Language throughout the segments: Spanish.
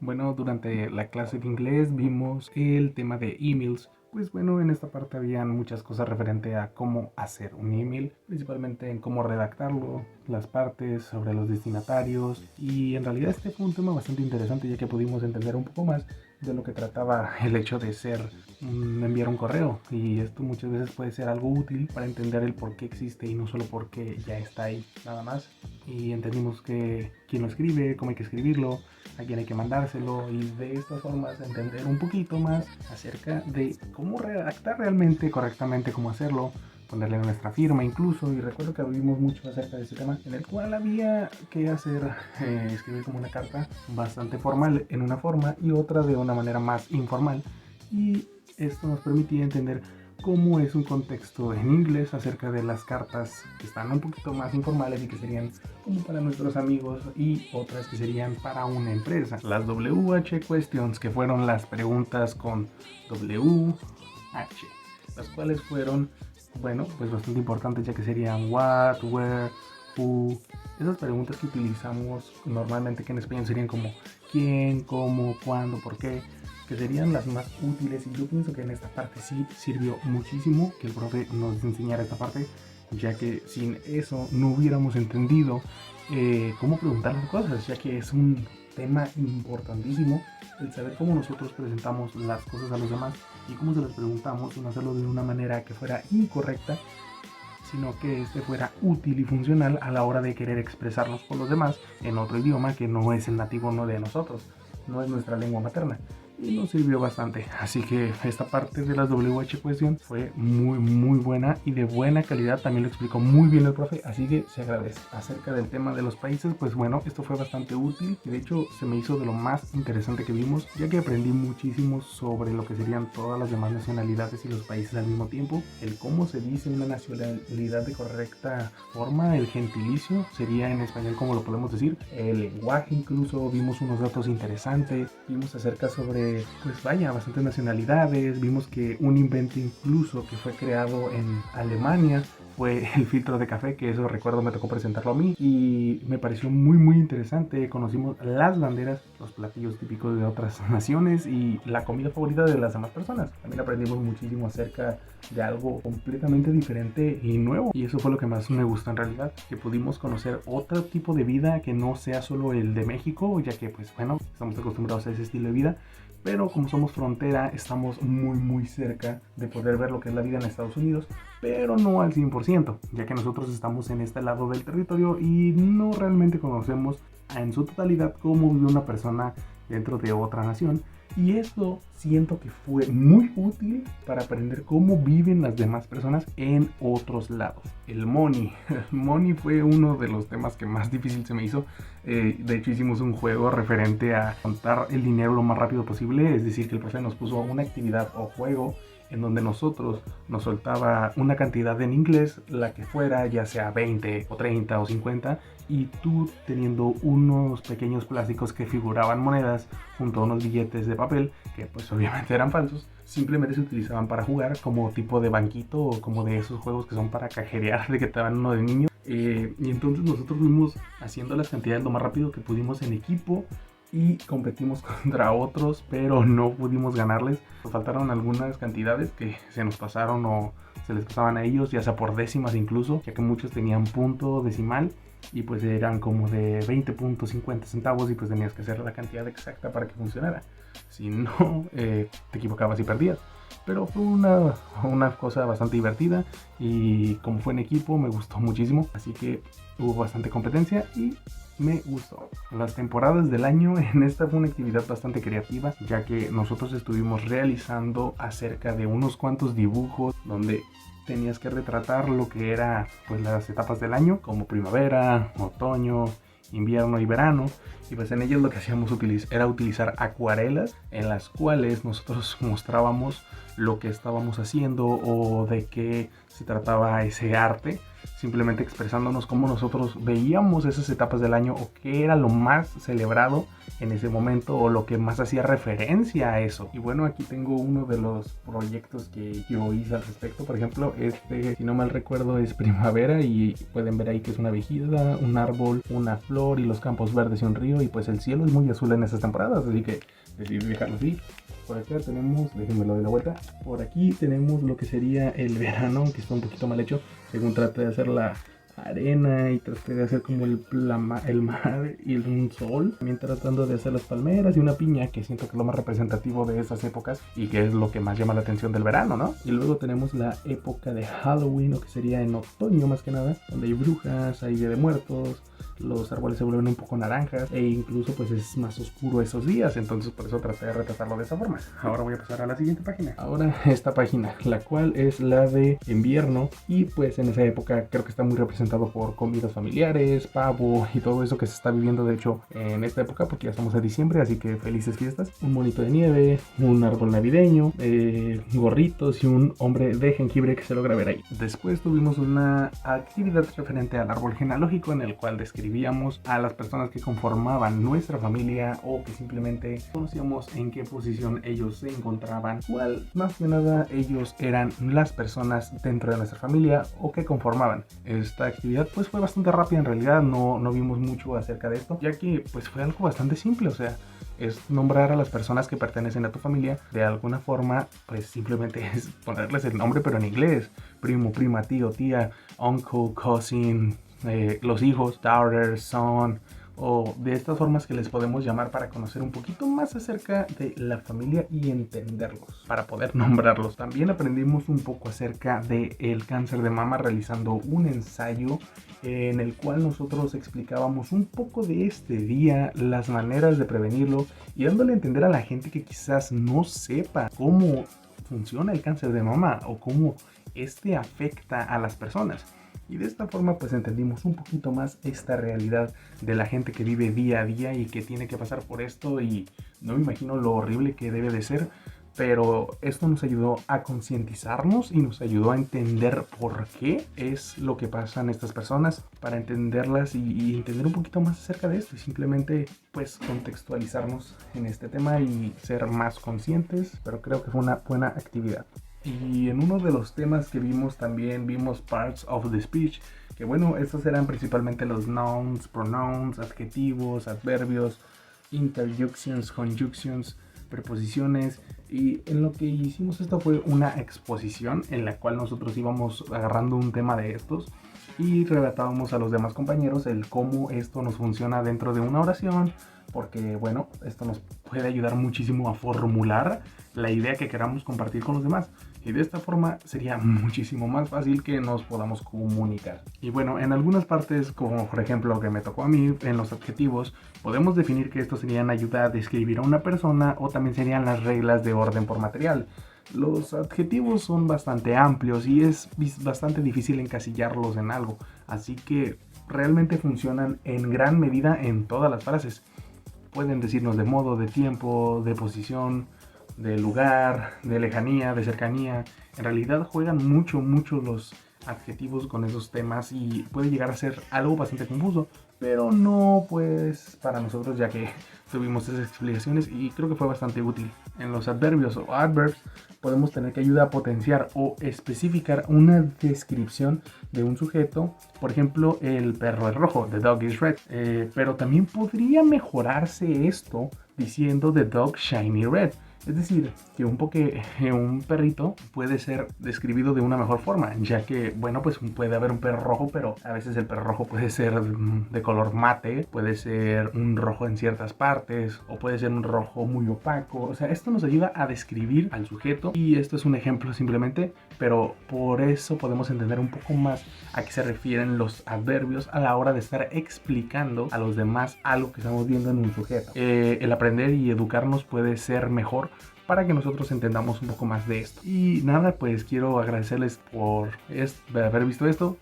Bueno, durante la clase de inglés vimos el tema de emails. Pues bueno, en esta parte habían muchas cosas referente a cómo hacer un email, principalmente en cómo redactarlo, las partes, sobre los destinatarios, y en realidad este fue un tema bastante interesante ya que pudimos entender un poco más de lo que trataba el hecho de enviar un correo, y esto muchas veces puede ser algo útil para entender el por qué existe y no solo porque ya está ahí, nada más. Y entendimos que quién lo escribe, cómo hay que escribirlo, a quién hay que mandárselo, y de estas formas entender un poquito más acerca de cómo redactar realmente correctamente, cómo hacerlo, ponerle nuestra firma incluso. Y recuerdo que hablamos mucho acerca de ese tema en el cual había que escribir como una carta bastante formal en una forma y otra de una manera más informal, y esto nos permitía entender cómo es un contexto en inglés acerca de las cartas que están un poquito más informales y que serían como para nuestros amigos, y otras que serían para una empresa. Las WH questions, que fueron las preguntas con WH, las cuales fueron, bueno, pues bastante importantes, ya que serían what, where, who. Esas preguntas que utilizamos normalmente, que en español serían como quién, cómo, cuándo, por qué, que serían las más útiles. Y yo pienso que en esta parte sí sirvió muchísimo que el profe nos enseñara esta parte, ya que sin eso no hubiéramos entendido cómo preguntar las cosas, ya que es un tema importantísimo el saber cómo nosotros presentamos las cosas a los demás y cómo se las preguntamos, y no hacerlo de una manera que fuera incorrecta, sino que este fuera útil y funcional a la hora de querer expresarnos con los demás en otro idioma que no es el nativo, no de nosotros, no es nuestra lengua materna. Y nos sirvió bastante, así que esta parte de las WH Question fue muy buena y de buena calidad. También lo explicó muy bien el profe, así que se agradece. Acerca del tema de los países, pues bueno, esto fue bastante útil y de hecho se me hizo de lo más interesante que vimos, ya que aprendí muchísimo sobre lo que serían todas las demás nacionalidades y los países al mismo tiempo, el cómo se dice una nacionalidad de correcta forma, el gentilicio sería en español como lo podemos decir, el lenguaje, incluso vimos unos datos interesantes, vimos acerca sobre pues vaya, bastantes nacionalidades. Vimos que un invento incluso que fue creado en Alemania fue el filtro de café, que eso recuerdo me tocó presentarlo a mí y me pareció muy interesante. Conocimos las banderas, los platillos típicos de otras naciones y la comida favorita de las demás personas. También aprendimos muchísimo acerca de algo completamente diferente y nuevo, y eso fue lo que más me gustó en realidad, que pudimos conocer otro tipo de vida que no sea solo el de México, ya que pues bueno, estamos acostumbrados a ese estilo de vida, pero como somos frontera estamos muy cerca de poder ver lo que es la vida en Estados Unidos, pero no al 100%, ya que nosotros estamos en este lado del territorio y no realmente conocemos en su totalidad cómo vive una persona dentro de otra nación. Y esto siento que fue muy útil para aprender cómo viven las demás personas en otros lados. El money. El money fue uno de los temas que más difícil se me hizo. De hecho hicimos un juego referente a contar el dinero lo más rápido posible. Es decir, que el profe nos puso una actividad o juego en donde nosotros nos soltaba una cantidad en inglés, la que fuera, ya sea 20 o 30 o 50, y tú teniendo unos pequeños plásticos que figuraban monedas junto a unos billetes de papel, que pues obviamente eran falsos, simplemente se utilizaban para jugar como tipo de banquito o como de esos juegos que son para cajerear, de que te dan uno de niño. Y entonces nosotros fuimos haciendo las cantidades lo más rápido que pudimos en equipo y competimos contra otros, pero no pudimos ganarles. Nos faltaron algunas cantidades que se nos pasaron o se les pasaban a ellos, ya sea por décimas incluso, ya que muchos tenían punto decimal y pues eran como de 20.50 centavos, y pues tenías que hacer la cantidad exacta para que funcionara. Si no, te equivocabas y perdías. Pero fue una cosa bastante divertida, y como fue en equipo me gustó muchísimo, así que hubo bastante competencia y me gustó. Las temporadas del año, en esta fue una actividad bastante creativa, ya que nosotros estuvimos realizando acerca de unos cuantos dibujos donde tenías que retratar lo que era pues las etapas del año, como primavera, otoño, invierno y verano. Y pues en ellos lo que hacíamos era utilizar acuarelas en las cuales nosotros mostrábamos lo que estábamos haciendo o de qué se trataba ese arte. simplemente expresándonos cómo nosotros veíamos esas etapas del año o qué era lo más celebrado en ese momento o lo que más hacía referencia a eso. Y bueno, aquí tengo uno de los proyectos que yo hice al respecto. Por ejemplo, si no mal recuerdo, es primavera y pueden ver ahí que es una viejita, un árbol, una flor y los campos verdes y un río, y pues el cielo es muy azul en esas temporadas, así que decidí dejarlo así. Por acá tenemos, déjenme lo de la vuelta, por aquí tenemos lo que sería el verano, que está un poquito mal hecho, según traté de hacer la arena y traté de hacer como el mar y un sol, también tratando de hacer las palmeras y una piña, que siento que es lo más representativo de esas épocas y que es lo que más llama la atención del verano, ¿no? Y luego tenemos la época de Halloween, o que sería en otoño más que nada, donde hay brujas, hay Día de Muertos, los árboles se vuelven un poco naranjas e incluso pues es más oscuro esos días, entonces por eso traté de retratarlo de esa forma. Ahora voy a pasar a la siguiente página. Ahora esta página, la cual es la de invierno, y pues en esa época creo que está muy representado por comidas familiares, pavo y todo eso que se está viviendo de hecho en esta época, porque ya estamos en diciembre, así que felices fiestas. Un monito de nieve, un árbol navideño, gorritos y un hombre de jengibre que se logra ver ahí. Después tuvimos una actividad referente al árbol genealógico, en el cual describíamos a las personas que conformaban nuestra familia o que simplemente conocíamos en qué posición ellos se encontraban, cuál más que nada ellos eran las personas dentro de nuestra familia o que conformaban. Esta actividad pues fue bastante rápida, en realidad no vimos mucho acerca de esto, ya que pues fue algo bastante simple, o sea, es nombrar a las personas que pertenecen a tu familia de alguna forma, pues simplemente es ponerles el nombre pero en inglés: primo, prima, tío, tía, uncle, cousin, los hijos, daughter, son, o de estas formas que les podemos llamar para conocer un poquito más acerca de la familia y entenderlos, para poder nombrarlos. También aprendimos un poco acerca del cáncer de mama realizando un ensayo en el cual nosotros explicábamos un poco de este día, las maneras de prevenirlo y dándole a entender a la gente que quizás no sepa cómo funciona el cáncer de mama o cómo este afecta a las personas. Y de esta forma pues entendimos un poquito más esta realidad de la gente que vive día a día y que tiene que pasar por esto, y no me imagino lo horrible que debe de ser, pero esto nos ayudó a concientizarnos y nos ayudó a entender por qué es lo que pasan estas personas, para entenderlas y entender un poquito más acerca de esto y simplemente pues contextualizarnos en este tema y ser más conscientes, pero creo que fue una buena actividad. Y en uno de los temas que vimos también vimos parts of the speech, que bueno, estos eran principalmente los nouns, pronouns, adjetivos, adverbios, interjections, conjunctions, preposiciones. Y en lo que hicimos esto fue una exposición en la cual nosotros íbamos agarrando un tema de estos y relatábamos a los demás compañeros el cómo esto nos funciona dentro de una oración, porque bueno, esto nos puede ayudar muchísimo a formular la idea que queramos compartir con los demás, y de esta forma sería muchísimo más fácil que nos podamos comunicar. Y bueno, en algunas partes, como por ejemplo que me tocó a mí, en los adjetivos podemos definir que estos serían ayuda a describir a una persona, o también serían las reglas de orden por material. Los adjetivos son bastante amplios y es bastante difícil encasillarlos en algo, así que realmente funcionan en gran medida en todas las frases. Pueden decirnos de modo, de tiempo, de posición, de lugar, de lejanía, de cercanía. En realidad juegan mucho los adjetivos con esos temas y puede llegar a ser algo bastante confuso, pero no pues para nosotros, ya que tuvimos esas explicaciones y creo que fue bastante útil. En los adverbios o adverbs podemos tener que ayuda a potenciar o especificar una descripción de un sujeto. Por ejemplo, el perro es rojo, the dog is red, pero también podría mejorarse esto diciendo the dog shiny red. Es decir, que un perrito puede ser describido de una mejor forma, ya que, bueno, pues puede haber un perro rojo, pero a veces el perro rojo puede ser de color mate, puede ser un rojo en ciertas partes, o puede ser un rojo muy opaco. O sea, esto nos ayuda a describir al sujeto, y esto es un ejemplo simplemente, pero por eso podemos entender un poco más a qué se refieren los adverbios a la hora de estar explicando a los demás algo que estamos viendo en un sujeto. El aprender y educarnos puede ser mejor para que nosotros entendamos un poco más de esto. Y nada, pues quiero agradecerles por haber visto esto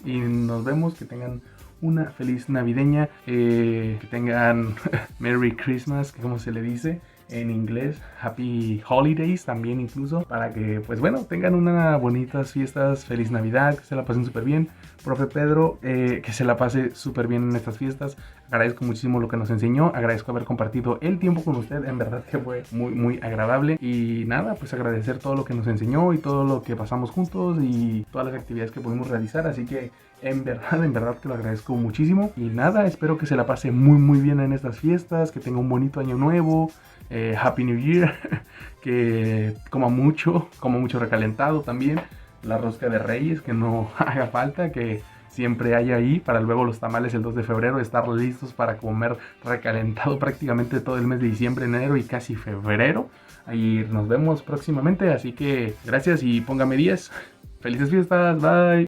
y nos vemos, que tengan una feliz navideña, que tengan Merry Christmas, que como se le dice en inglés, Happy Holidays también incluso, para que pues bueno, tengan unas bonitas fiestas, feliz Navidad, que se la pasen súper bien. Profe Pedro, que se la pase súper bien en estas fiestas. Agradezco muchísimo lo que nos enseñó, agradezco haber compartido el tiempo con usted, en verdad que fue muy muy agradable. Y nada, pues agradecer todo lo que nos enseñó y todo lo que pasamos juntos y todas las actividades que pudimos realizar, así que en verdad que lo agradezco muchísimo. Y nada, espero que se la pase muy muy bien en estas fiestas, que tenga un bonito año nuevo. Happy New Year, que coma mucho recalentado también, la rosca de Reyes, que no haga falta, que siempre haya ahí para luego los tamales el 2 de febrero, estar listos para comer recalentado prácticamente todo el mes de diciembre, enero y casi febrero. Ahí nos vemos próximamente, así que gracias y póngame 10. Felices fiestas, bye.